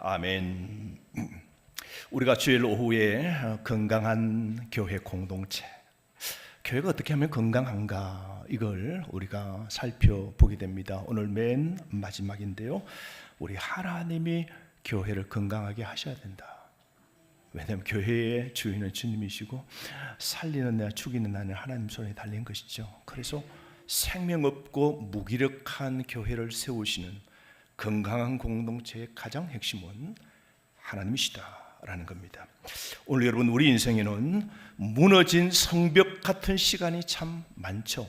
아멘. 우리가 주일 오후에 건강한 교회 공동체, 교회가 어떻게 하면 건강한가, 이걸 우리가 살펴보게 됩니다. 오늘 맨 마지막인데요, 우리 하나님이 교회를 건강하게 하셔야 된다. 왜냐하면 교회의 주인은 주님이시고 살리는 나 죽이는 나는 하나님 손에 달린 것이죠. 그래서 생명 없고 무기력한 교회를 세우시는 건강한 공동체의 가장 핵심은 하나님이시다라는 겁니다. 오늘 여러분, 우리 인생에는 무너진 성벽 같은 시간이 참 많죠.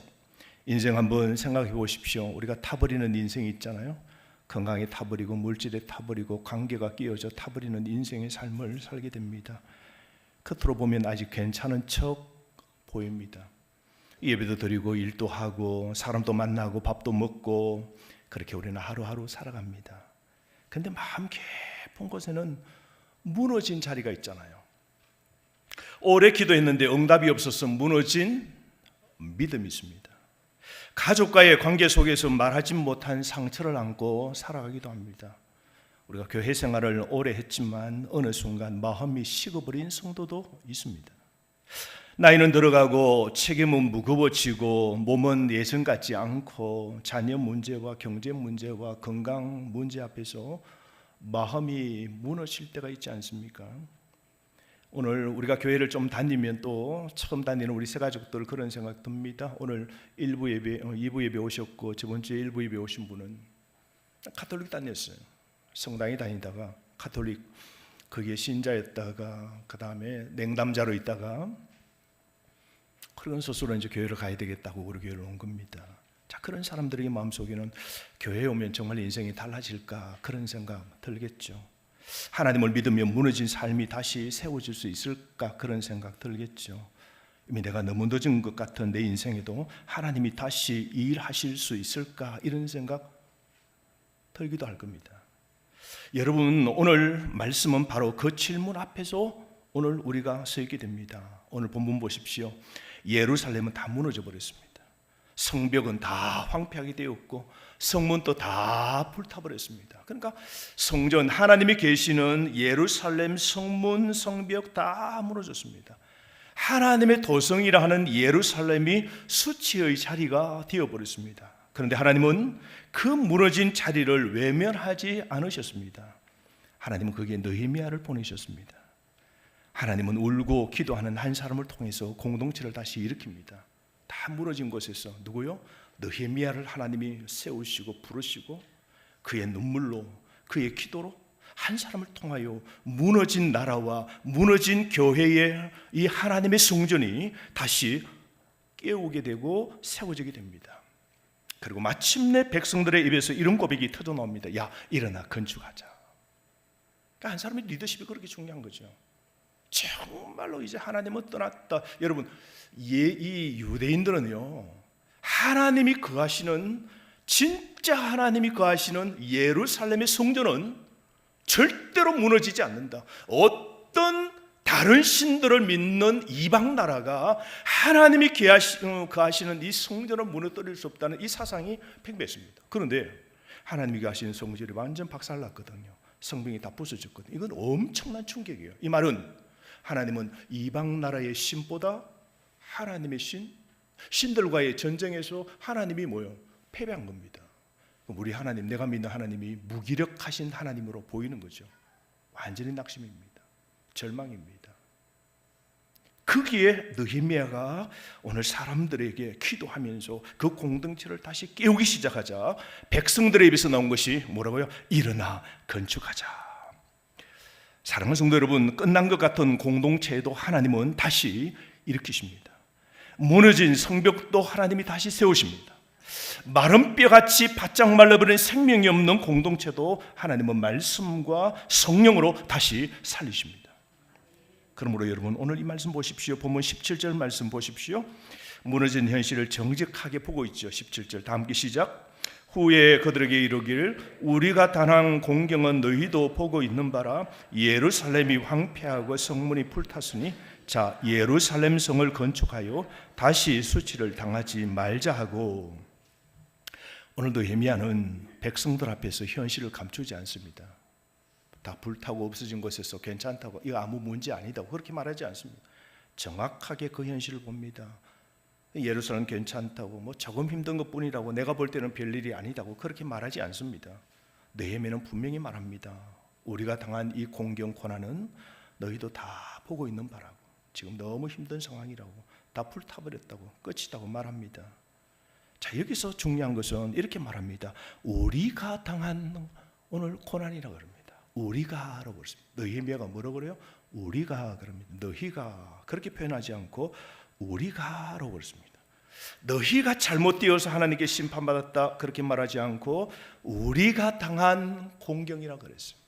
인생 한번 생각해 보십시오. 우리가 타버리는 인생이 있잖아요. 건강에 타버리고 물질에 타버리고 관계가 끼어져 타버리는 인생의 삶을 살게 됩니다. 겉으로 보면 아직 괜찮은 척 보입니다. 예배도 드리고 일도 하고 사람도 만나고 밥도 먹고 그렇게 우리는 하루하루 살아갑니다. 그런데 마음 깊은 곳에는 무너진 자리가 있잖아요. 오래 기도했는데 응답이 없어서 무너진 믿음이 있습니다. 가족과의 관계 속에서 말하지 못한 상처를 안고 살아가기도 합니다. 우리가 교회 생활을 오래 했지만 어느 순간 마음이 식어버린 성도도 있습니다. 나이는 들어가고 책임은 무거워지고 몸은 예전 같지 않고 자녀 문제와 경제 문제와 건강 문제 앞에서 마음이 무너질 때가 있지 않습니까? 오늘 우리가 교회를 좀 다니면 또 처음 다니는 우리 새가족들 그런 생각 듭니다. 오늘 2부 예배 오셨고 저번 주에 1부 예배 오신 분은 가톨릭 다녔어요. 성당에 다니다가 가톨릭 거기에 신자였다가 그 다음에 냉담자로 있다가 그런 스스로 이제 교회를 가야 되겠다고 우리 교회를 온 겁니다. 자, 그런 사람들의 마음속에는 교회에 오면 정말 인생이 달라질까 그런 생각 들겠죠. 하나님을 믿으면 무너진 삶이 다시 세워질 수 있을까 그런 생각 들겠죠. 이미 내가 너무 늦은 것 같은 내 인생에도 하나님이 다시 일하실 수 있을까 이런 생각 들기도 할 겁니다. 여러분, 오늘 말씀은 바로 그 질문 앞에서 오늘 우리가 서 있게 됩니다. 오늘 본문 보십시오. 예루살렘은 다 무너져 버렸습니다. 성벽은 다 황폐하게 되었고 성문도 다 불타버렸습니다. 그러니까 성전, 하나님이 계시는 예루살렘 성문, 성벽 다 무너졌습니다. 하나님의 도성이라 하는 예루살렘이 수치의 자리가 되어버렸습니다. 그런데 하나님은 그 무너진 자리를 외면하지 않으셨습니다. 하나님은 거기에 느헤미야를 보내셨습니다. 하나님은 울고 기도하는 한 사람을 통해서 공동체를 다시 일으킵니다. 다 무너진 곳에서 누구요? 느헤미야를 하나님이 세우시고 부르시고 그의 눈물로 그의 기도로 한 사람을 통하여 무너진 나라와 무너진 교회의 이 하나님의 성전이 다시 깨우게 되고 세워지게 됩니다. 그리고 마침내 백성들의 입에서 이런 고백이 터져 나옵니다. 야, 일어나 건축하자. 그러니까 한 사람의 리더십이 그렇게 중요한 거죠. 정말로 이제 하나님은 떠났다. 여러분, 이 유대인들은요, 하나님이 거하시는, 진짜 하나님이 거하시는 예루살렘의 성전은 절대로 무너지지 않는다. 어떤 다른 신들을 믿는 이방 나라가 하나님이 거하시는 이 성전을 무너뜨릴 수 없다는 이 사상이 팽배했습니다. 그런데 하나님이 거하시는 성전이 완전 박살났거든요. 성벽이 다 부서졌거든요. 이건 엄청난 충격이에요. 이 말은 하나님은 이방 나라의 신보다 하나님의 신들과의 전쟁에서 하나님이 뭐요? 패배한 겁니다. 우리 하나님, 내가 믿는 하나님이 무기력하신 하나님으로 보이는 거죠. 완전히 낙심입니다. 절망입니다. 거기에 느헤미야가 오늘 사람들에게 기도하면서 그 공동체를 다시 깨우기 시작하자 백성들의 입에서 나온 것이 뭐라고요? 일어나 건축하자. 사랑하는 성도 여러분, 끝난 것 같은 공동체에도 하나님은 다시 일으키십니다. 무너진 성벽도 하나님이 다시 세우십니다. 마른 뼈같이 바짝 말라버린 생명이 없는 공동체도 하나님은 말씀과 성령으로 다시 살리십니다. 그러므로 여러분, 오늘 이 말씀 보십시오. 본문 17절 말씀 보십시오. 무너진 현실을 정직하게 보고 있죠. 17절 다 함께 시작. 후에 그들에게 이르기를 우리가 당한 공경은 너희도 보고 있는 바라. 예루살렘이 황폐하고 성문이 불탔으니 자, 예루살렘 성을 건축하여 다시 수치를 당하지 말자 하고. 오늘도 느헤미야는 백성들 앞에서 현실을 감추지 않습니다. 다 불타고 없어진 곳에서 괜찮다고, 이거 아무 문제 아니다고 그렇게 말하지 않습니다. 정확하게 그 현실을 봅니다. 예루살렘 괜찮다고, 뭐 조금 힘든 것뿐이라고, 내가 볼 때는 별일이 아니다고 그렇게 말하지 않습니다. 느헤미야는 분명히 말합니다. 우리가 당한 이 공경 고난은 너희도 다 보고 있는 바라고, 지금 너무 힘든 상황이라고, 다 불타버렸다고, 끝이다고 말합니다. 자, 여기서 중요한 것은 이렇게 말합니다. 우리가 당한 오늘 고난이라고 그럽니다. 우리가라고 그랬습니다. 느헤미야가 뭐라고 그래요? 우리가 그럽니다. 너희가 그렇게 표현하지 않고 우리가라고 그랬습니다. 너희가 잘못되어서 하나님께 심판받았다 그렇게 말하지 않고 우리가 당한 공경이라고 그랬어요.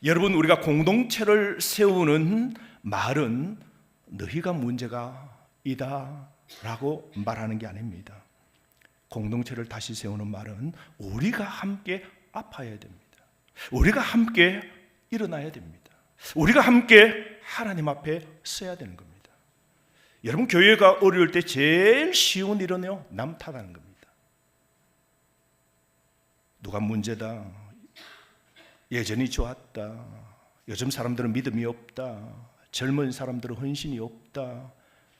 여러분, 우리가 공동체를 세우는 말은 너희가 문제가 이다라고 말하는 게 아닙니다. 공동체를 다시 세우는 말은 우리가 함께 아파야 됩니다. 우리가 함께 일어나야 됩니다. 우리가 함께 하나님 앞에 서야 되는 겁니다. 여러분, 교회가 어려울 때 제일 쉬운 일은요, 남 탓하는 겁니다. 누가 문제다, 예전이 좋았다, 요즘 사람들은 믿음이 없다, 젊은 사람들은 헌신이 없다,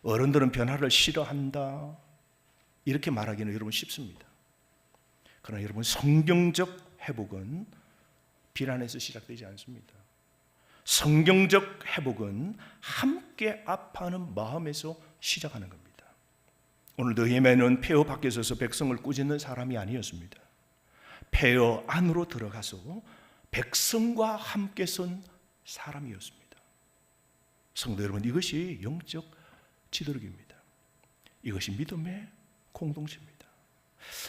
어른들은 변화를 싫어한다, 이렇게 말하기는 여러분 쉽습니다. 그러나 여러분, 성경적 회복은 비난에서 시작되지 않습니다. 성경적 회복은 함께 아파하는 마음에서 시작하는 겁니다. 오늘 느헤미야는 폐허 밖에 서서 백성을 꾸짖는 사람이 아니었습니다. 폐허 안으로 들어가서 백성과 함께 선 사람이었습니다. 성도 여러분, 이것이 영적 지도력입니다. 이것이 믿음의 공동체입니다.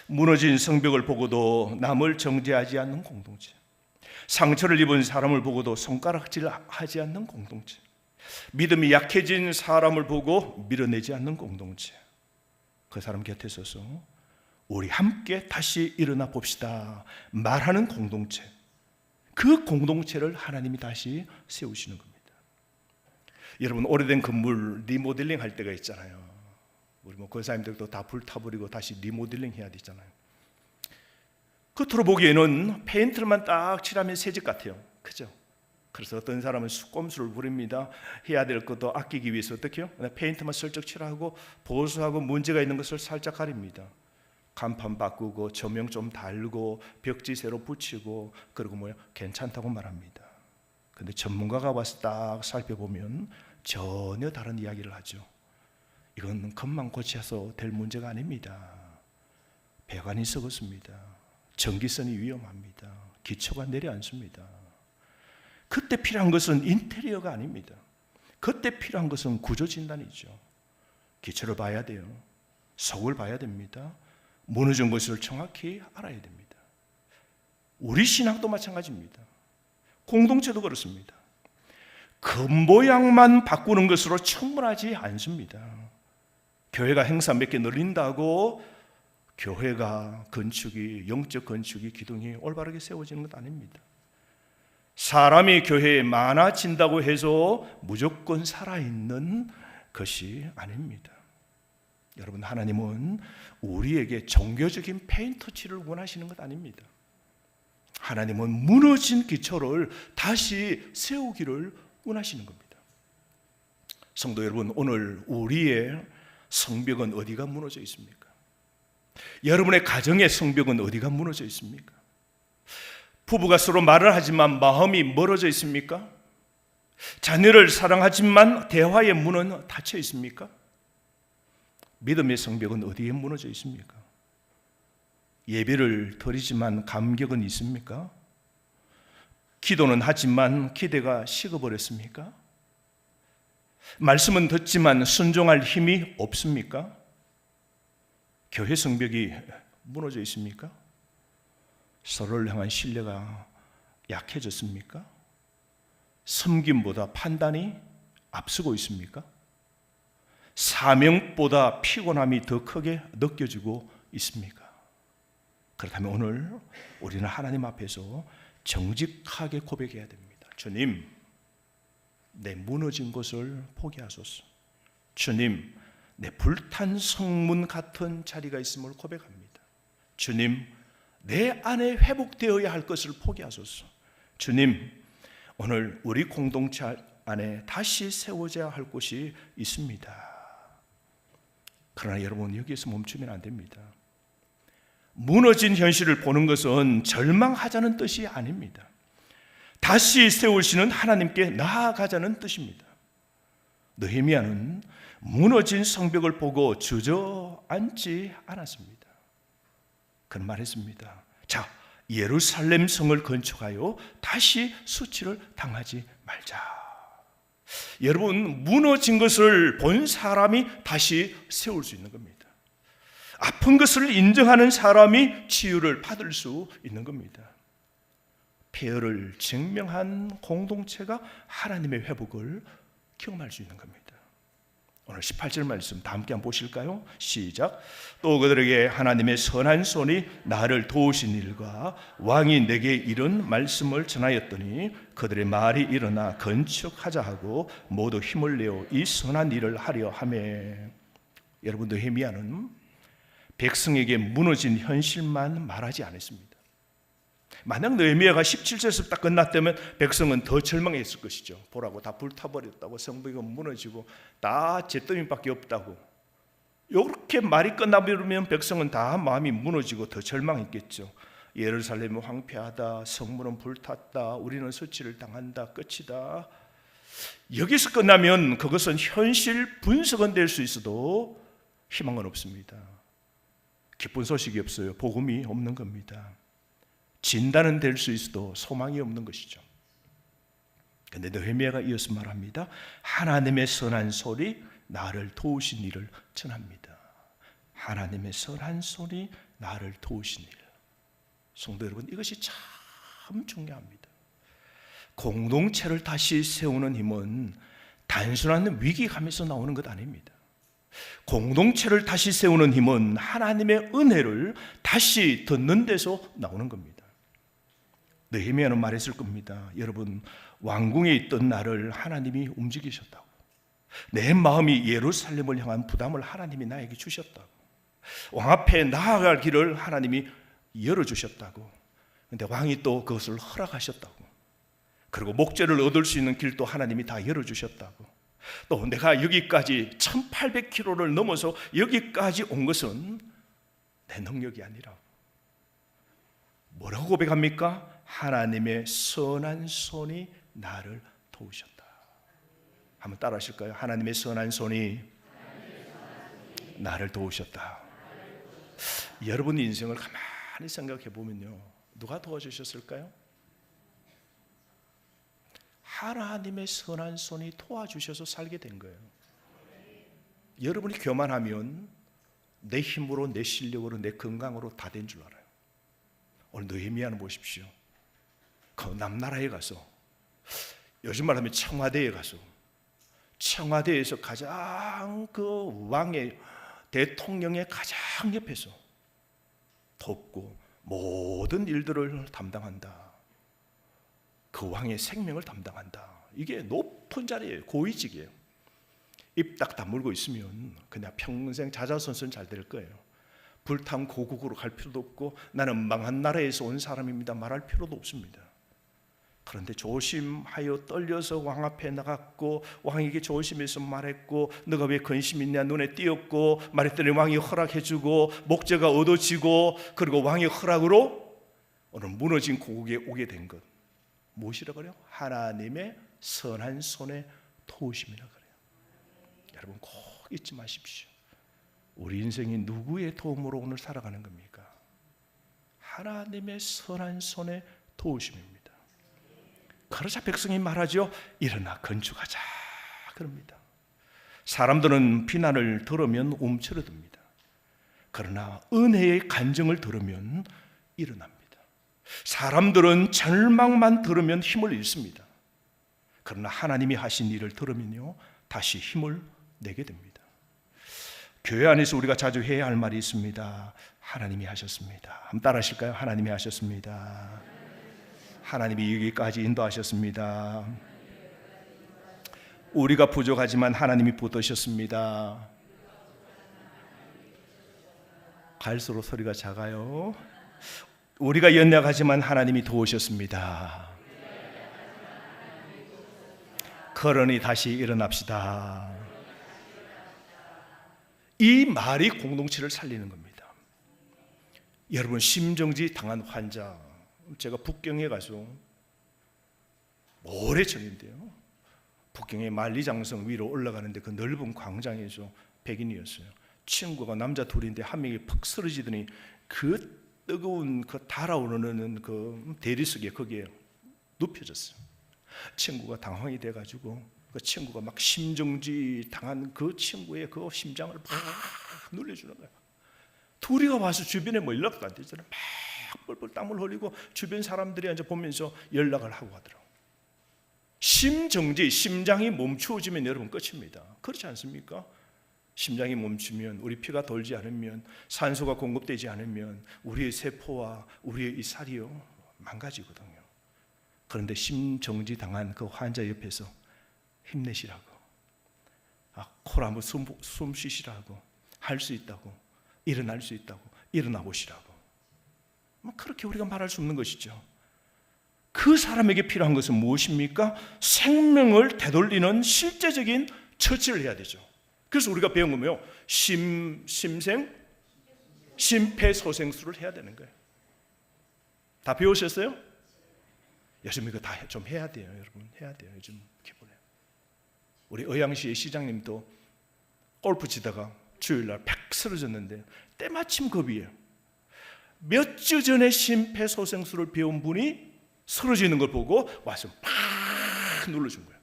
무너진 성벽을 보고도 남을 정죄하지 않는 공동체, 상처를 입은 사람을 보고도 손가락질하지 않는 공동체, 믿음이 약해진 사람을 보고 밀어내지 않는 공동체, 그 사람 곁에 서서 우리 함께 다시 일어나 봅시다 말하는 공동체, 그 공동체를 하나님이 다시 세우시는 겁니다. 여러분, 오래된 건물 리모델링 할 때가 있잖아요. 우리 권사님들도 다 불타버리고 다시 리모델링 해야 되잖아요. 겉으로 보기에는 페인트만 딱 칠하면 새집 같아요. 그죠? 그래서 어떤 사람은 꼼수를 부립니다. 해야 될 것도 아끼기 위해서 어떻게 해요? 페인트만 슬쩍 칠하고 보수하고 문제가 있는 것을 살짝 가립니다. 간판 바꾸고 조명 좀 달고 벽지 새로 붙이고, 그리고 뭐요? 괜찮다고 말합니다. 근데 전문가가 와서 딱 살펴보면 전혀 다른 이야기를 하죠. 이건 금방 고쳐서 될 문제가 아닙니다. 배관이 썩었습니다. 전기선이 위험합니다. 기초가 내려앉습니다. 그때 필요한 것은 인테리어가 아닙니다. 그때 필요한 것은 구조진단이죠. 기초를 봐야 돼요. 속을 봐야 됩니다. 무너진 것을 정확히 알아야 됩니다. 우리 신학도 마찬가지입니다. 공동체도 그렇습니다. 겉모양만 바꾸는 것으로 충분하지 않습니다. 교회가 행사 몇 개 늘린다고 교회가 건축이, 영적 건축이, 기둥이 올바르게 세워지는 것 아닙니다. 사람이 교회에 많아진다고 해서 무조건 살아있는 것이 아닙니다. 여러분, 하나님은 우리에게 종교적인 페인터칠을 원하시는 것 아닙니다. 하나님은 무너진 기초를 다시 세우기를 원하시는 겁니다. 성도 여러분, 오늘 우리의 성벽은 어디가 무너져 있습니까? 여러분의 가정의 성벽은 어디가 무너져 있습니까? 부부가 서로 말을 하지만 마음이 멀어져 있습니까? 자녀를 사랑하지만 대화의 문은 닫혀 있습니까? 믿음의 성벽은 어디에 무너져 있습니까? 예배를 드리지만 감격은 있습니까? 기도는 하지만 기대가 식어버렸습니까? 말씀은 듣지만 순종할 힘이 없습니까? 교회 성벽이 무너져 있습니까? 서로를 향한 신뢰가 약해졌습니까? 섬김보다 판단이 앞서고 있습니까? 사명보다 피곤함이 더 크게 느껴지고 있습니까? 그렇다면 오늘 우리는 하나님 앞에서 정직하게 고백해야 됩니다. 주님, 내 무너진 것을 포기하소서. 주님, 내 불탄 성문 같은 자리가 있음을 고백합니다. 주님, 내 안에 회복되어야 할 것을 포기하소서. 주님, 오늘 우리 공동체 안에 다시 세워져야 할 곳이 있습니다. 그러나 여러분, 여기에서 멈추면 안 됩니다. 무너진 현실을 보는 것은 절망하자는 뜻이 아닙니다. 다시 세우시는 하나님께 나아가자는 뜻입니다. 느헤미야는 무너진 성벽을 보고 주저앉지 않았습니다. 그는 말했습니다. 자, 예루살렘 성을 건축하여 다시 수치를 당하지 말자. 여러분, 무너진 것을 본 사람이 다시 세울 수 있는 겁니다. 아픈 것을 인정하는 사람이 치유를 받을 수 있는 겁니다. 폐허를 증명한 공동체가 하나님의 회복을 경험할 수 있는 겁니다. 오늘 18절 말씀 다 함께 한번 보실까요? 시작. 또 그들에게 하나님의 선한 손이 나를 도우신 일과 왕이 내게 이른 말씀을 전하였더니 그들의 말이 일어나 건축하자 하고 모두 힘을 내어 이 선한 일을 하려 하매. 여러분, 느헤미야는 백성에게 무너진 현실만 말하지 않았습니다. 만약 느헤미야가 17절에서 딱 끝났다면 백성은 더 절망했을 것이죠. 보라고 다 불타버렸다고, 성벽이 무너지고 다 잿더미밖에 없다고. 이렇게 말이 끝나버리면 백성은 다 마음이 무너지고 더 절망했겠죠. 예루살렘은 황폐하다, 성문은 불탔다, 우리는 수치를 당한다, 끝이다. 여기서 끝나면 그것은 현실 분석은 될 수 있어도 희망은 없습니다. 기쁜 소식이 없어요. 복음이 없는 겁니다. 진단은 될 수 있어도 소망이 없는 것이죠. 그런데 느헤미야가 이어서 말합니다. 하나님의 선한 손이 나를 도우신 일을 전합니다. 하나님의 선한 손이 나를 도우신 일. 성도 여러분, 이것이 참 중요합니다. 공동체를 다시 세우는 힘은 단순한 위기감에서 나오는 것 아닙니다. 공동체를 다시 세우는 힘은 하나님의 은혜를 다시 듣는 데서 나오는 겁니다. 느헤미야는 말했을 겁니다. 여러분, 왕궁에 있던 나를 하나님이 움직이셨다고. 내 마음이 예루살렘을 향한 부담을 하나님이 나에게 주셨다고. 왕 앞에 나아갈 길을 하나님이 열어주셨다고. 그런데 왕이 또 그것을 허락하셨다고. 그리고 목재를 얻을 수 있는 길도 하나님이 다 열어주셨다고. 또 내가 여기까지 1800km를 넘어서 여기까지 온 것은 내 능력이 아니라 뭐라고 고백합니까? 하나님의 선한 손이 나를 도우셨다. 한번 따라 하실까요? 하나님의 선한 손이 나를 도우셨다. 여러분 인생을 가만히 생각해 보면요, 누가 도와주셨을까요? 하나님의 선한 손이 도와주셔서 살게 된 거예요. 여러분이 교만하면 내 힘으로, 내 실력으로, 내 건강으로 다 된 줄 알아요. 오늘 느헤미야는 보십시오. 그 남나라에 가서, 요즘 말하면 청와대에 가서, 청와대에서 가장 그 왕의, 대통령의 가장 옆에서 돕고 모든 일들을 담당한다. 그 왕의 생명을 담당한다. 이게 높은 자리예요. 고위직이에요. 입 딱 다물고 있으면 그냥 평생 자자손손 잘 될 거예요. 불탄 고국으로 갈 필요도 없고 나는 망한 나라에서 온 사람입니다 말할 필요도 없습니다. 그런데 조심하여 떨려서 왕 앞에 나갔고 왕에게 조심해서 말했고 너가 왜 근심 있냐 눈에 띄었고 말했더니 왕이 허락해주고 목재가 얻어지고 그리고 왕의 허락으로 오늘 무너진 고국에 오게 된 것 무엇이라 그래요? 하나님의 선한 손에 도우심이라 그래요. 여러분 꼭 잊지 마십시오. 우리 인생이 누구의 도움으로 오늘 살아가는 겁니까? 하나님의 선한 손에 도우심입니다. 그러자 백성이 말하죠. 일어나 건축하자 그럽니다. 사람들은 비난을 들으면 움츠러듭니다. 그러나 은혜의 간증을 들으면 일어납니다. 사람들은 절망만 들으면 힘을 잃습니다. 그러나 하나님이 하신 일을 들으면요 다시 힘을 내게 됩니다. 교회 안에서 우리가 자주 해야 할 말이 있습니다. 하나님이 하셨습니다. 한번 따라 하실까요? 하나님이 하셨습니다. 하나님이 여기까지 인도하셨습니다. 우리가 부족하지만 하나님이 붙드셨습니다. 갈수록 소리가 작아요. 우리가 연약하지만 하나님이 도우셨습니다. 그러니 다시 일어납시다. 이 말이 공동체를 살리는 겁니다. 여러분, 심정지 당한 환자, 제가 북경에 가서 모래천인데요, 북경의 만리장성 위로 올라가는데 그 넓은 광장에서 백인이었어요. 친구가 남자 둘인데 한 명이 퍽 쓰러지더니 그 뜨거운 그 달아오르는 그 대리석에 거기에 눕혀졌어요. 친구가 당황이 돼가지고 그 친구가 막 심정지 당한 그 친구의 그 심장을 막 눌려주는 거예요. 둘이가 와서 주변에 뭐 연락도 안 되잖아요. 막 뻘뻘 땀을 흘리고 주변 사람들이 앉아 보면서 연락을 하고 하더라고요. 심정지, 심장이 멈추어지면 여러분 끝입니다. 그렇지 않습니까? 심장이 멈추면, 우리 피가 돌지 않으면, 산소가 공급되지 않으면 우리의 세포와 우리의 이 살이요 망가지거든요. 그런데 심정지 당한 그 환자 옆에서 힘내시라고, 코로 한번 숨 쉬시라고, 할 수 있다고, 일어날 수 있다고, 일어나 보시라고, 그렇게 우리가 말할 수 없는 것이죠. 그 사람에게 필요한 것은 무엇입니까? 생명을 되돌리는 실제적인 처치를 해야 되죠. 그래서 우리가 배운 거면요, 심폐소생술을 해야 되는 거예요. 다 배우셨어요? 요즘 이거 다 좀 해야 돼요, 여러분. 해야 돼요. 요즘 기본에. 우리 의왕시의 시장님도 골프 치다가 주일날 팍 쓰러졌는데 때마침 그 위에 몇 주 전에 심폐소생술을 배운 분이 쓰러지는 걸 보고 와서 팍 눌러준 거예요.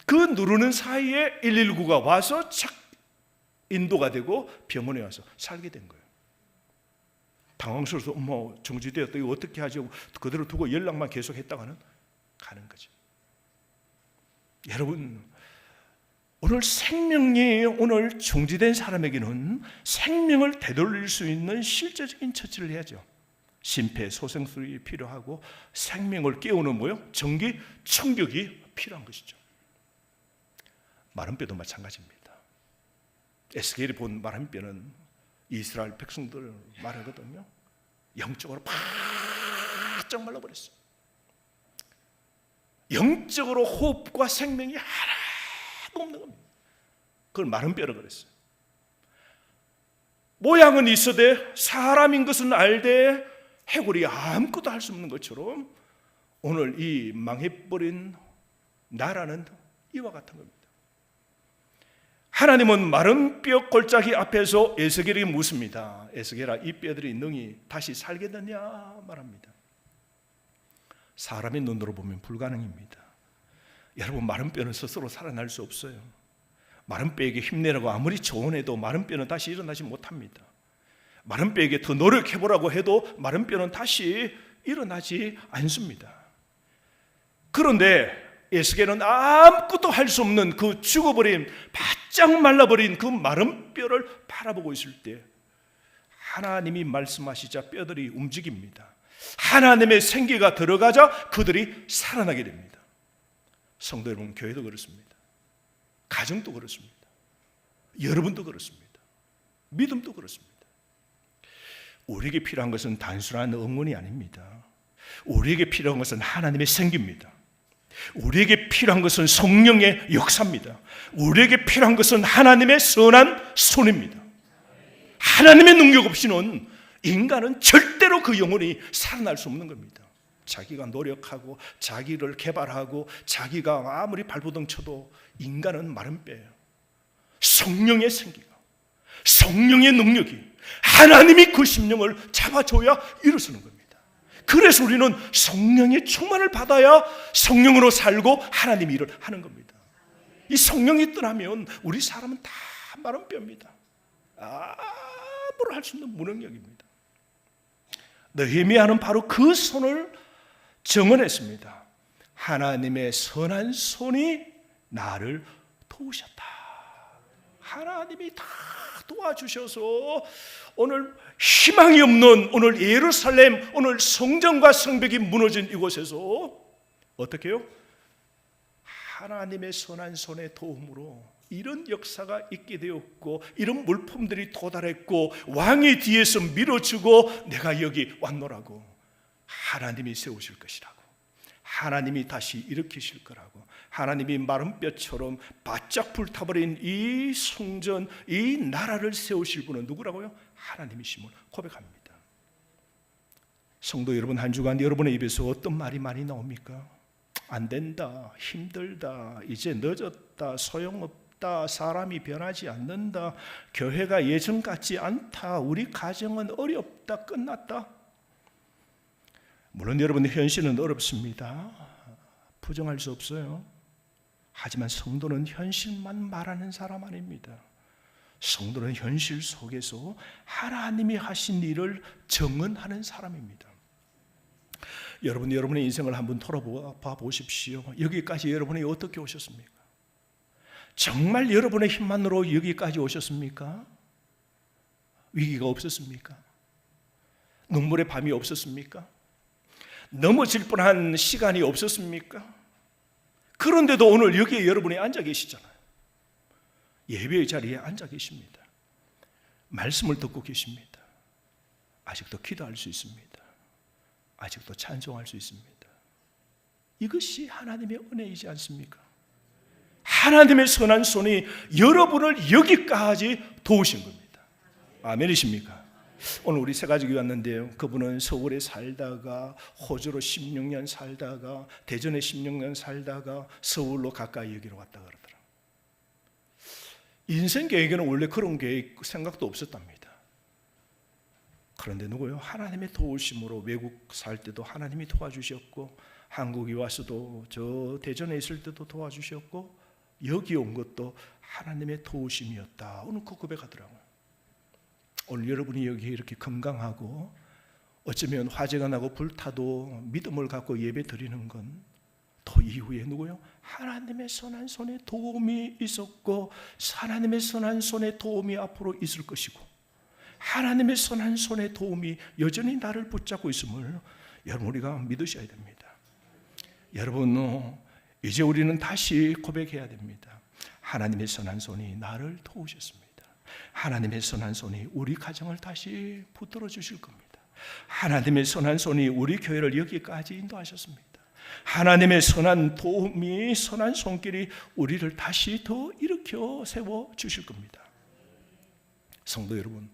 그 누르는 사이에 119가 와서 착 인도가 되고 병원에 와서 살게 된 거예요. 당황스러워서 정지되었다, 이거 어떻게 하죠? 그대로 두고 연락만 계속 했다가는 가는 거죠. 여러분, 오늘 생명이 오늘 정지된 사람에게는 생명을 되돌릴 수 있는 실제적인 처치를 해야죠. 심폐소생술이 필요하고 생명을 깨우는 전기 충격이 필요한 것이죠. 마른 뼈도 마찬가지입니다. 에스겔이 본 마른 뼈는 이스라엘 백성들 말하거든요. 영적으로 바짝 말라버렸어요. 영적으로 호흡과 생명이 하나도 없는 겁니다. 그걸 마른 뼈라 그랬어요. 모양은 있어대 사람인 것은 알되 해골이 아무것도 할 수 없는 것처럼 오늘 이 망해버린 나라는 이와 같은 겁니다. 하나님은 마른 뼈 골짜기 앞에서 에스겔에게 묻습니다. 에스겔아, 이 뼈들이 능히 다시 살게 되냐 말합니다. 사람의 눈으로 보면 불가능입니다. 여러분, 마른 뼈는 스스로 살아날 수 없어요. 마른 뼈에게 힘내라고 아무리 조언해도 마른 뼈는 다시 일어나지 못합니다. 마른 뼈에게 더 노력해보라고 해도 마른 뼈는 다시 일어나지 않습니다. 그런데 에스겔은 아무것도 할 수 없는 그 죽어버린, 바짝 말라버린 그 마른 뼈를 바라보고 있을 때 하나님이 말씀하시자 뼈들이 움직입니다. 하나님의 생기가 들어가자 그들이 살아나게 됩니다. 성도 여러분, 교회도 그렇습니다. 가정도 그렇습니다. 여러분도 그렇습니다. 믿음도 그렇습니다. 우리에게 필요한 것은 단순한 응원이 아닙니다. 우리에게 필요한 것은 하나님의 생기입니다. 우리에게 필요한 것은 성령의 역사입니다. 우리에게 필요한 것은 하나님의 선한 손입니다. 하나님의 능력 없이는 인간은 절대로 그 영혼이 살아날 수 없는 겁니다. 자기가 노력하고 자기를 개발하고 자기가 아무리 발버둥 쳐도 인간은 마른 뼈예요. 성령의 생기가, 성령의 능력이, 하나님이 그 심령을 잡아줘야 일어서는 겁니다. 그래서 우리는 성령의 충만을 받아야 성령으로 살고 하나님의 일을 하는 겁니다. 이 성령이 떠나면 우리 사람은 다 마른 뼈입니다. 아무런 할 수 없는 무능력입니다. 느헤미야는 바로 그 손을 증언했습니다. 하나님의 선한 손이 나를 도우셨다. 하나님이 다 도와주셔서 오늘 희망이 없는 오늘 예루살렘, 오늘 성전과 성벽이 무너진 이곳에서 어떻게 해요? 하나님의 선한 손의 도움으로 이런 역사가 있게 되었고, 이런 물품들이 도달했고, 왕이 뒤에서 밀어주고 내가 여기 왔노라고 하나님이 세우실 것이라고, 하나님이 다시 일으키실 거라고, 하나님이 마른 뼈처럼 바짝 불타버린 이 성전, 이 나라를 세우실 분은 누구라고요? 하나님이심을 고백합니다. 성도 여러분, 한 주간 여러분의 입에서 어떤 말이 많이 나옵니까? 안 된다, 힘들다, 이제 늦었다, 소용없다, 사람이 변하지 않는다, 교회가 예전 같지 않다, 우리 가정은 어렵다, 끝났다. 물론 여러분의 현실은 어렵습니다. 부정할 수 없어요. 하지만 성도는 현실만 말하는 사람 아닙니다. 성도는 현실 속에서 하나님이 하신 일을 증언하는 사람입니다. 여러분의 인생을 한번 돌아봐 보십시오. 여기까지 여러분이 어떻게 오셨습니까? 정말 여러분의 힘만으로 여기까지 오셨습니까? 위기가 없었습니까? 눈물의 밤이 없었습니까? 넘어질 뻔한 시간이 없었습니까? 그런데도 오늘 여기에 여러분이 앉아 계시잖아요. 예배의 자리에 앉아 계십니다. 말씀을 듣고 계십니다. 아직도 기도할 수 있습니다. 아직도 찬송할 수 있습니다. 이것이 하나님의 은혜이지 않습니까? 하나님의 선한 손이 여러분을 여기까지 도우신 겁니다. 아멘이십니까? 오늘 우리 세 가족이 왔는데요, 그분은 서울에 살다가 호주로 16년 살다가 대전에 16년 살다가 서울로 가까이 여기로 왔다 그러더라고요. 인생 계획에는 원래 그런 계획 생각도 없었답니다. 그런데 누구요? 하나님의 도우심으로 외국 살 때도 하나님이 도와주셨고, 한국에 와서도 저 대전에 있을 때도 도와주셨고, 여기 온 것도 하나님의 도우심이었다. 오늘 그 고백하더라고요. 오늘 여러분이 여기 이렇게 건강하고 어쩌면 화재가 나고 불타도 믿음을 갖고 예배 드리는 건 또 이후에 누구요? 하나님의 선한 손에 도움이 있었고, 하나님의 선한 손에 도움이 앞으로 있을 것이고, 하나님의 선한 손에 도움이 여전히 나를 붙잡고 있음을 여러분 우리가 믿으셔야 됩니다. 여러분, 이제 우리는 다시 고백해야 됩니다. 하나님의 선한 손이 나를 도우셨습니다. 하나님의 선한 손이 우리 가정을 다시 붙들어 주실 겁니다. 하나님의 선한 손이 우리 교회를 여기까지 인도하셨습니다. 하나님의 선한 도움이, 선한 손길이 우리를 다시 더 일으켜 세워 주실 겁니다. 성도 여러분,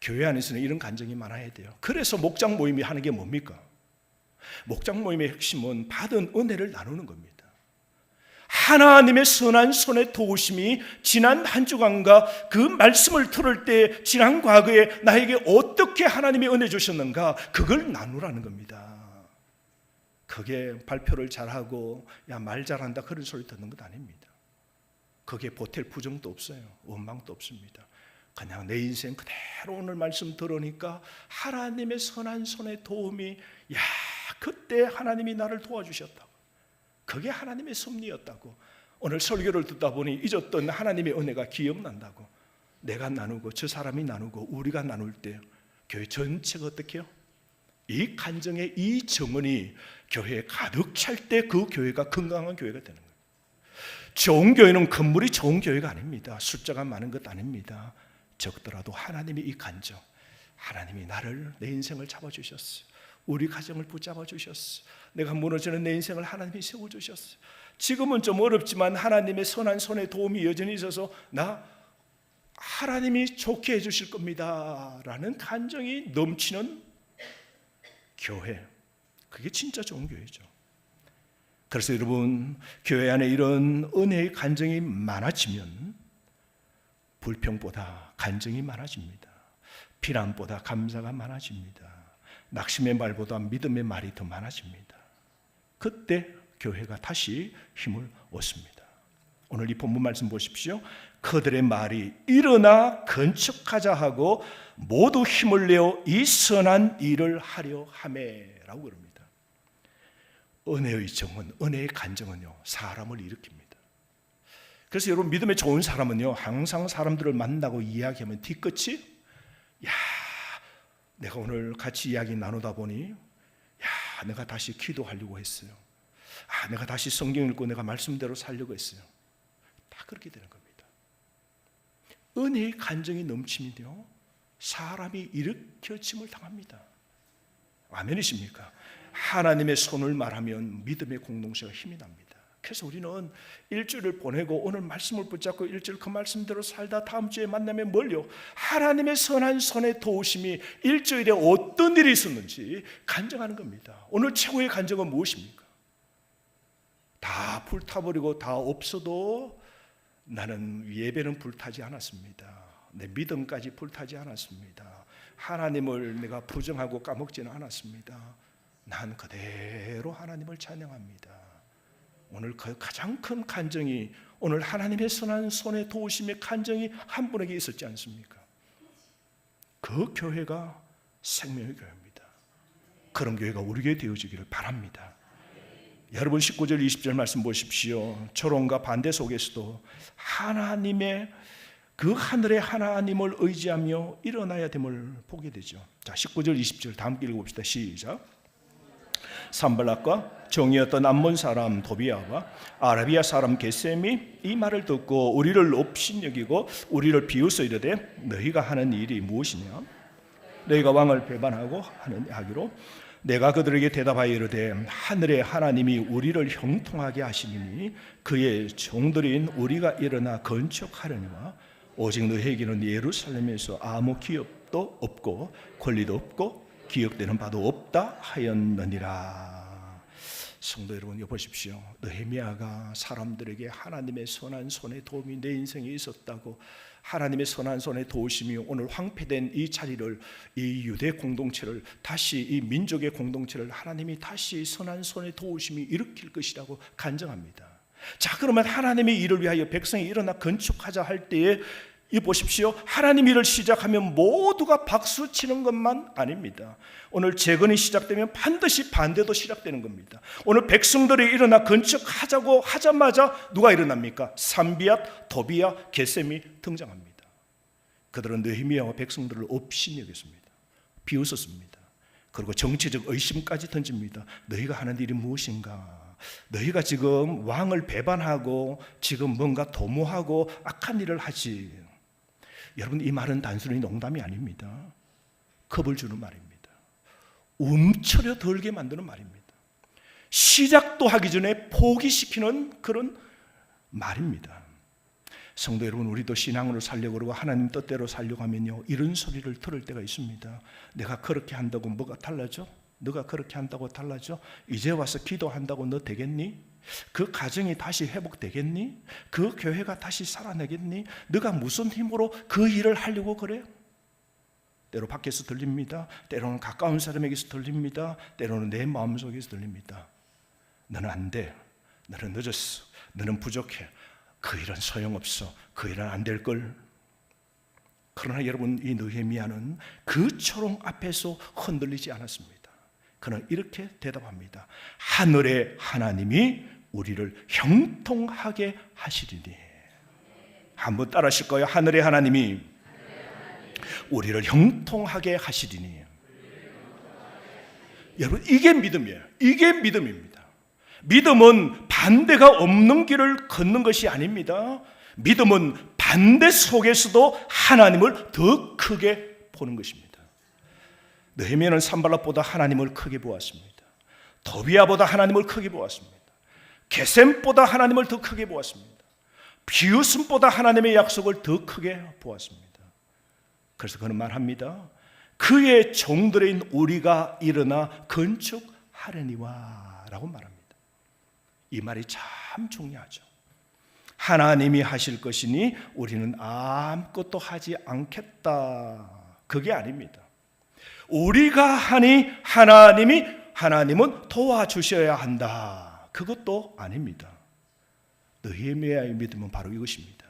교회 안에서는 이런 간증이 많아야 돼요. 그래서 목장 모임이 하는 게 뭡니까? 목장 모임의 핵심은 받은 은혜를 나누는 겁니다. 하나님의 선한 손의 도우심이 지난 한 주간과 그 말씀을 들을 때 지난 과거에 나에게 어떻게 하나님이 은혜 주셨는가, 그걸 나누라는 겁니다. 그게 발표를 잘하고 야 말 잘한다 그런 소리 듣는 것 아닙니다. 거기에 보탤 부정도 없어요. 원망도 없습니다. 그냥 내 인생 그대로 오늘 말씀 들으니까 하나님의 선한 손의 도움이, 야 그때 하나님이 나를 도와주셨다고, 그게 하나님의 섭리였다고, 오늘 설교를 듣다 보니 잊었던 하나님의 은혜가 기억난다고, 내가 나누고 저 사람이 나누고 우리가 나눌 때 교회 전체가 어떻게 해요? 이 간증의 이 정언이 교회에 가득 찰 때 그 교회가 건강한 교회가 되는 거예요. 좋은 교회는 건물이 좋은 교회가 아닙니다. 숫자가 많은 것 아닙니다. 적더라도 하나님의 이 간증, 하나님이 나를, 내 인생을 잡아주셨어요. 우리 가정을 붙잡아 주셨어요. 내가 무너지는 내 인생을 하나님이 세워주셨어요. 지금은 좀 어렵지만 하나님의 선한 손에 도움이 여전히 있어서 나 하나님이 좋게 해주실 겁니다 라는 간증이 넘치는 교회, 그게 진짜 좋은 교회죠. 그래서 여러분, 교회 안에 이런 은혜의 간증이 많아지면 불평보다 간증이 많아집니다. 비난보다 감사가 많아집니다. 낙심의 말보다 믿음의 말이 더 많아집니다. 그때 교회가 다시 힘을 얻습니다. 오늘 이 본문 말씀 보십시오. 그들의 말이 일어나 건축하자 하고 모두 힘을 내어 이 선한 일을 하려 하매라고 그럽니다. 은혜의 정은, 은혜의 간증은요, 사람을 일으킵니다. 그래서 여러분, 믿음의 좋은 사람은요, 항상 사람들을 만나고 이야기하면 뒤끝이, 야, 내가 오늘 같이 이야기 나누다 보니, 야, 내가 다시 기도하려고 했어요. 아, 내가 다시 성경 읽고 내가 말씀대로 살려고 했어요. 다 그렇게 되는 겁니다. 은혜의 간증이 넘치면요, 사람이 일으켜짐을 당합니다. 아멘이십니까? 하나님의 손을 말하면 믿음의 공동체가 힘이 납니다. 그래서 우리는 일주일을 보내고 오늘 말씀을 붙잡고 일주일 그 말씀대로 살다 다음 주에 만나면 뭘요? 하나님의 선한 손의 도우심이 일주일에 어떤 일이 있었는지 간증하는 겁니다. 오늘 최고의 간증은 무엇입니까? 다 불타버리고 다 없어도 나는 예배는 불타지 않았습니다. 내 믿음까지 불타지 않았습니다. 하나님을 내가 부정하고 까먹지는 않았습니다. 난 그대로 하나님을 찬양합니다. 오늘 그 가장 큰 간증이 오늘 하나님의 선한 손의 도우심의 간증이 한 분에게 있었지 않습니까? 그 교회가 생명의 교회입니다. 그런 교회가 우리 교회 되어지기를 바랍니다. 여러분 19절 20절 말씀 보십시오. 조롱과 반대 속에서도 하나님의 그 하늘의 하나님을 의지하며 일어나야 됨을 보게 되죠. 자, 19절 20절 다 함께 읽어봅시다. 시작. 산발락과 정이었던 암몬 사람 도비아와 아라비아 사람 게셈이 이 말을 듣고 우리를 업신여기고 우리를 비웃어 이르되 너희가 하는 일이 무엇이냐? 너희가 왕을 배반하고 하는 하기로 내가 그들에게 대답하여 이르되 하늘의 하나님이 우리를 형통하게 하시니 그의 종들인 우리가 일어나 건축하려니와 오직 너희에게는 예루살렘에서 아무 기업도 없고 권리도 없고 기억되는 바도 없다 하였느니라. 성도 여러분, 여기 보십시오. 느헤미야가 사람들에게 하나님의 선한 손의 도움이 내 인생에 있었다고, 하나님의 선한 손의 도우심이 오늘 황폐된 이 자리를, 이 유대 공동체를 다시, 이 민족의 공동체를 하나님이 다시 선한 손의 도우심이 일으킬 것이라고 간증합니다. 자, 그러면 하나님의 일을 위하여 백성이 일어나 건축하자 할 때에 이 보십시오. 하나님 일을 시작하면 모두가 박수 치는 것만 아닙니다. 오늘 재건이 시작되면 반드시 반대도 시작되는 겁니다. 오늘 백성들이 일어나 건축하자고 하자마자 누가 일어납니까? 산비앗, 도비야, 게셈이 등장합니다. 그들은 느헤미야와 백성들을 업신여겼습니다. 비웃었습니다. 그리고 정치적 의심까지 던집니다. 너희가 하는 일이 무엇인가? 너희가 지금 왕을 배반하고 지금 뭔가 도모하고 악한 일을 하지. 여러분, 이 말은 단순히 농담이 아닙니다. 겁을 주는 말입니다. 움츠려 들게 만드는 말입니다. 시작도 하기 전에 포기시키는 그런 말입니다. 성도 여러분, 우리도 신앙으로 살려고 그러고 하나님 뜻대로 살려고 하면요, 이런 소리를 들을 때가 있습니다. 내가 그렇게 한다고 뭐가 달라져? 너가 그렇게 한다고 달라져? 이제 와서 기도한다고 너 되겠니? 그 가정이 다시 회복되겠니? 그 교회가 다시 살아나겠니? 네가 무슨 힘으로 그 일을 하려고 그래? 때로 밖에서 들립니다. 때로는 가까운 사람에게서 들립니다. 때로는 내 마음속에서 들립니다. 너는 안 돼. 너는 늦었어. 너는 부족해. 그 일은 소용없어. 그 일은 안 될 걸. 그러나 여러분, 이 느헤미야는 그 초롱 앞에서 흔들리지 않았습니다. 그는 이렇게 대답합니다. 하늘의 하나님이 우리를 형통하게 하시리니. 한번 따라 하실 거예요. 하늘의 하나님이 우리를 형통하게 하시리니. 여러분, 이게 믿음이에요. 이게 믿음입니다. 믿음은 반대가 없는 길을 걷는 것이 아닙니다. 믿음은 반대 속에서도 하나님을 더 크게 보는 것입니다. 느헤미야는 산발락보다 하나님을 크게 보았습니다. 도비야보다 하나님을 크게 보았습니다. 게셈보다 하나님을 더 크게 보았습니다. 비웃음보다 하나님의 약속을 더 크게 보았습니다. 그래서 그는 말합니다. 그의 종들인 우리가 일어나 건축하려니와 라고 말합니다. 이 말이 참 중요하죠. 하나님이 하실 것이니 우리는 아무것도 하지 않겠다. 그게 아닙니다. 우리가 하니 하나님은 도와주셔야 한다. 그것도 아닙니다. 느헤미야의 믿음은 바로 이것입니다.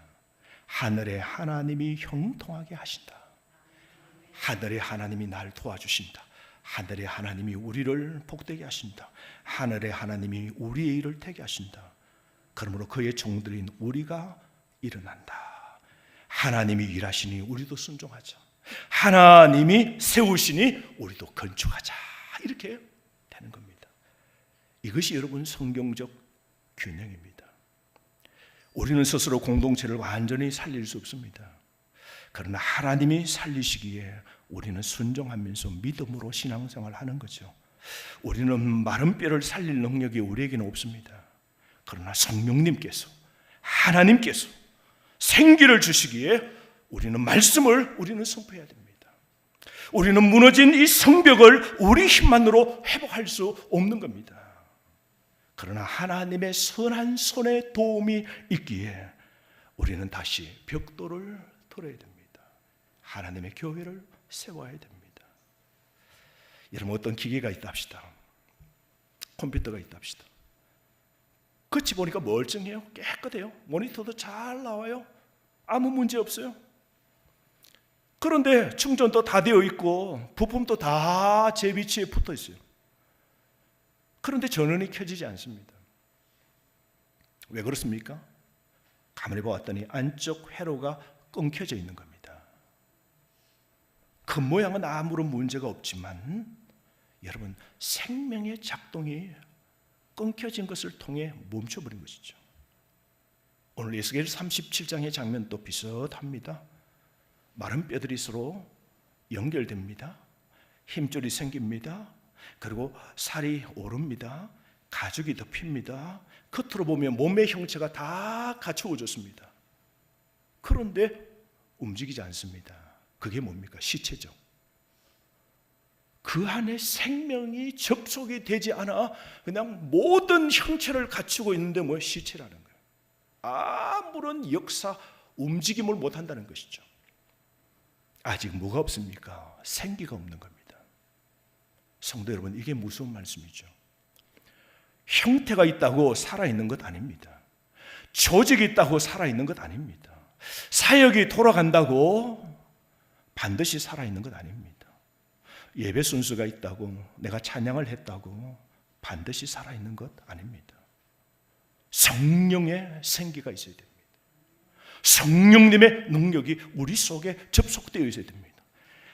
하늘의 하나님이 형통하게 하신다. 하늘의 하나님이 날 도와주신다. 하늘의 하나님이 우리를 복되게 하신다. 하늘의 하나님이 우리의 일을 되게 하신다. 그러므로 그의 종들인 우리가 일어난다. 하나님이 일하시니 우리도 순종하자. 하나님이 세우시니 우리도 건축하자. 이렇게 되는 겁니다. 이것이 여러분 성경적 균형입니다. 우리는 스스로 공동체를 완전히 살릴 수 없습니다. 그러나 하나님이 살리시기에 우리는 순종하면서 믿음으로 신앙생활을 하는 거죠. 우리는 마른 뼈를 살릴 능력이 우리에게는 없습니다. 그러나 성령님께서, 하나님께서 생기를 주시기에 우리는 말씀을 우리는 선포해야 됩니다. 우리는 무너진 이 성벽을 우리 힘만으로 회복할 수 없는 겁니다. 그러나 하나님의 선한 손의 도움이 있기에 우리는 다시 벽돌을 털어야 됩니다. 하나님의 교회를 세워야 됩니다. 여러분, 어떤 기계가 있다 합시다. 컴퓨터가 있다 합시다. 그치 보니까 멀쩡해요. 깨끗해요. 모니터도 잘 나와요. 아무 문제 없어요. 그런데 충전도 다 되어 있고 부품도 다 제 위치에 붙어 있어요. 그런데 전원이 켜지지 않습니다. 왜 그렇습니까? 가만히 보았더니 안쪽 회로가 끊겨져 있는 겁니다. 겉모양은 아무런 문제가 없지만 여러분, 생명의 작동이 끊겨진 것을 통해 멈춰버린 것이죠. 오늘 에스겔 37장의 장면도 비슷합니다. 마른 뼈들이 서로 연결됩니다. 힘줄이 생깁니다. 그리고 살이 오릅니다. 가죽이 덮입니다. 겉으로 보면 몸의 형체가 다 갖추어졌습니다. 그런데 움직이지 않습니다. 그게 뭡니까? 시체죠. 그 안에 생명이 접속이 되지 않아 그냥 모든 형체를 갖추고 있는데 뭐 시체라는 거예요. 아무런 역사, 움직임을 못한다는 것이죠. 아직 뭐가 없습니까? 생기가 없는 겁니다. 성도 여러분, 이게 무서운 말씀이죠. 형태가 있다고 살아있는 것 아닙니다. 조직이 있다고 살아있는 것 아닙니다. 사역이 돌아간다고 반드시 살아있는 것 아닙니다. 예배 순서가 있다고, 내가 찬양을 했다고 반드시 살아있는 것 아닙니다. 성령의 생기가 있어야 됩니다. 성령님의 능력이 우리 속에 접속되어 있어야 됩니다.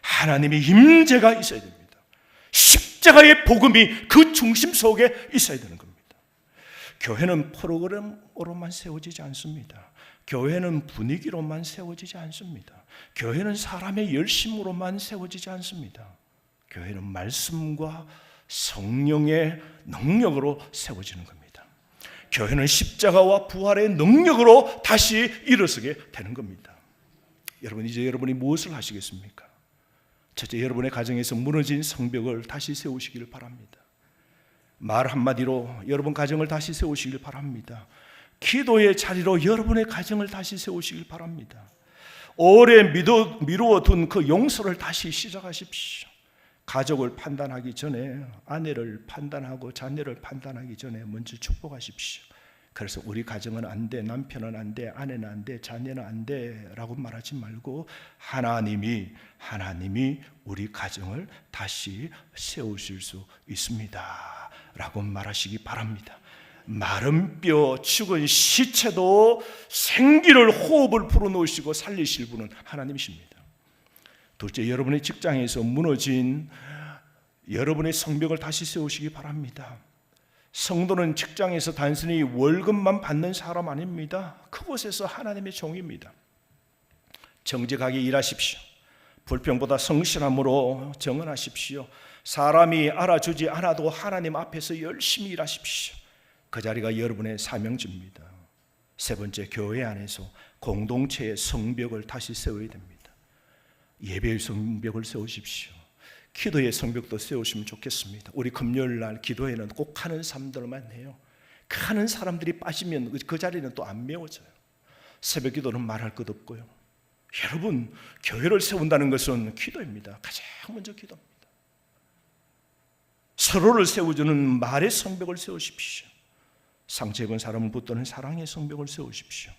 하나님의 임재가 있어야 됩니다. 십자가의 복음이 그 중심 속에 있어야 되는 겁니다. 교회는 프로그램으로만 세워지지 않습니다. 교회는 분위기로만 세워지지 않습니다. 교회는 사람의 열심으로만 세워지지 않습니다. 교회는 말씀과 성령의 능력으로 세워지는 겁니다. 교회는 십자가와 부활의 능력으로 다시 일어서게 되는 겁니다. 여러분, 이제 여러분이 무엇을 하시겠습니까? 첫째, 여러분의 가정에서 무너진 성벽을 다시 세우시길 바랍니다. 말 한마디로 여러분 가정을 다시 세우시길 바랍니다. 기도의 자리로 여러분의 가정을 다시 세우시길 바랍니다. 오래 미루어둔 그 용서를 다시 시작하십시오. 가족을 판단하기 전에, 아내를 판단하고 자녀를 판단하기 전에 먼저 축복하십시오. 그래서 우리 가정은 안 돼, 남편은 안 돼, 아내는 안 돼, 자녀는 안 돼 라고 말하지 말고 하나님이 우리 가정을 다시 세우실 수 있습니다 라고 말하시기 바랍니다. 마른 뼈, 죽은 시체도 생기를, 호흡을 불어넣으시고 살리실 분은 하나님이십니다. 둘째, 여러분의 직장에서 무너진 여러분의 성벽을 다시 세우시기 바랍니다. 성도는 직장에서 단순히 월급만 받는 사람 아닙니다. 그곳에서 하나님의 종입니다. 정직하게 일하십시오. 불평보다 성실함으로 정언하십시오. 사람이 알아주지 않아도 하나님 앞에서 열심히 일하십시오. 그 자리가 여러분의 사명지입니다. 세 번째, 교회 안에서 공동체의 성벽을 다시 세워야 됩니다. 예배의 성벽을 세우십시오. 기도의 성벽도 세우시면 좋겠습니다. 우리 금요일 날 기도회는 꼭 하는 사람들만 해요. 하는 사람들이 빠지면 그 자리는 또 안 메워져요. 새벽 기도는 말할 것 없고요. 여러분, 교회를 세운다는 것은 기도입니다. 가장 먼저 기도입니다. 서로를 세워주는 말의 성벽을 세우십시오. 상처 입은 사람을 붙드는 사랑의 성벽을 세우십시오.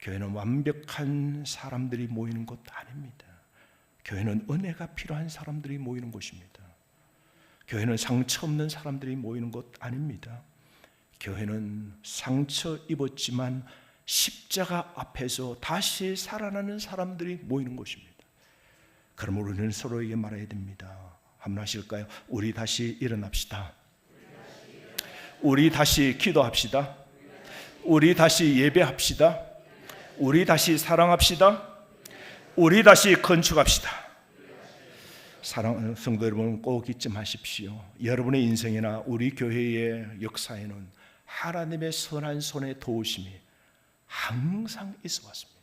교회는 완벽한 사람들이 모이는 곳 아닙니다. 교회는 은혜가 필요한 사람들이 모이는 곳입니다. 교회는 상처 없는 사람들이 모이는 곳 아닙니다. 교회는 상처 입었지만 십자가 앞에서 다시 살아나는 사람들이 모이는 곳입니다. 그럼 우리는 서로에게 말해야 됩니다. 한번 하실까요? 우리 다시 일어납시다. 우리 다시 기도합시다. 우리 다시 예배합시다. 우리 다시 사랑합시다. 우리 다시 건축합시다. 사랑하는 성도 여러분, 꼭 잊지 마십시오. 여러분의 인생이나 우리 교회의 역사에는 하나님의 선한 손의 도우심이 항상 있어 왔습니다.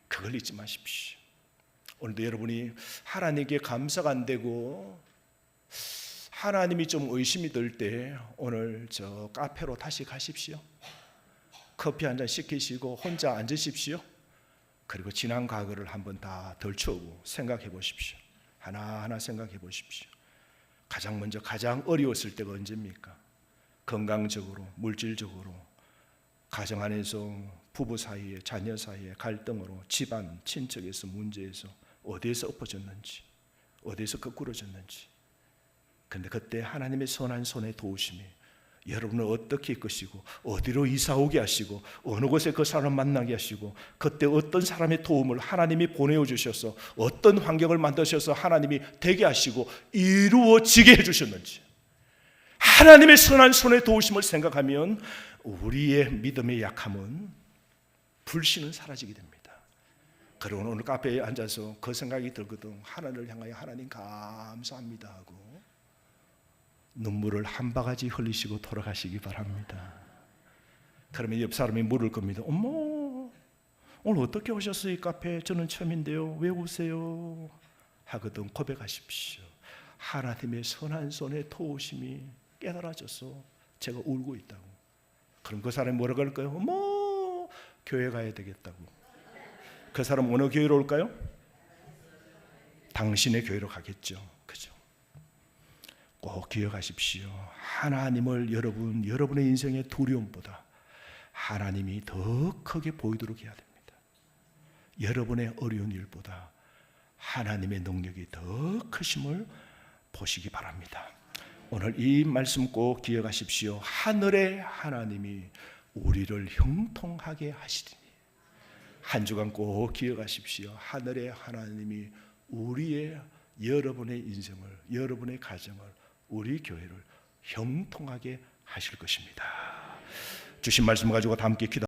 그걸 잊지 마십시오. 오늘도 여러분이 하나님께 감사가 안 되고 하나님이 좀 의심이 들 때 오늘 저 카페로 다시 가십시오. 커피 한 잔 시키시고 혼자 앉으십시오. 그리고 지난 과거를 한번 다 덜쳐오고 생각해 보십시오. 하나하나 생각해 보십시오. 가장 먼저 가장 어려웠을 때가 언제입니까? 건강적으로, 물질적으로, 가정 안에서 부부 사이에, 자녀 사이에 갈등으로, 집안, 친척에서 문제에서 어디에서 엎어졌는지, 어디에서 거꾸러졌는지. 그런데 그때 하나님의 선한 손의 도우심이 여러분을 어떻게 이끄시고 어디로 이사 오게 하시고 어느 곳에 그 사람 만나게 하시고 그때 어떤 사람의 도움을 하나님이 보내어 주셔서 어떤 환경을 만드셔서 하나님이 되게 하시고 이루어지게 해주셨는지, 하나님의 선한 손의 도우심을 생각하면 우리의 믿음의 약함은, 불신은 사라지게 됩니다. 그리고 오늘 카페에 앉아서 그 생각이 들거든. 하나님을 향하여 하나님 감사합니다 하고 눈물을 한 바가지 흘리시고 돌아가시기 바랍니다. 그러면 옆 사람이 물을 겁니다. 어머, 오늘 어떻게 오셨어요? 이 카페 저는 처음인데요. 왜 오세요? 하거든. 고백하십시오. 하나님의 선한 손의 도우심이 깨달아져서 제가 울고 있다고. 그럼 그 사람이 뭐라고 할까요? 어머, 교회 가야 되겠다고. 그 사람 어느 교회로 올까요? 당신의 교회로 가겠죠. 그죠? 꼭 기억하십시오. 하나님을 여러분의 인생의 두려움보다 하나님이 더 크게 보이도록 해야 됩니다. 여러분의 어려운 일보다 하나님의 능력이 더 크심을 보시기 바랍니다. 오늘 이 말씀 꼭 기억하십시오. 하늘의 하나님이 우리를 형통하게 하시리니. 한 주간 꼭 기억하십시오. 하늘의 하나님이 여러분의 인생을, 여러분의 가정을, 우리 교회를 형통하게 하실 것입니다. 주신 말씀 가지고 다 함께 기도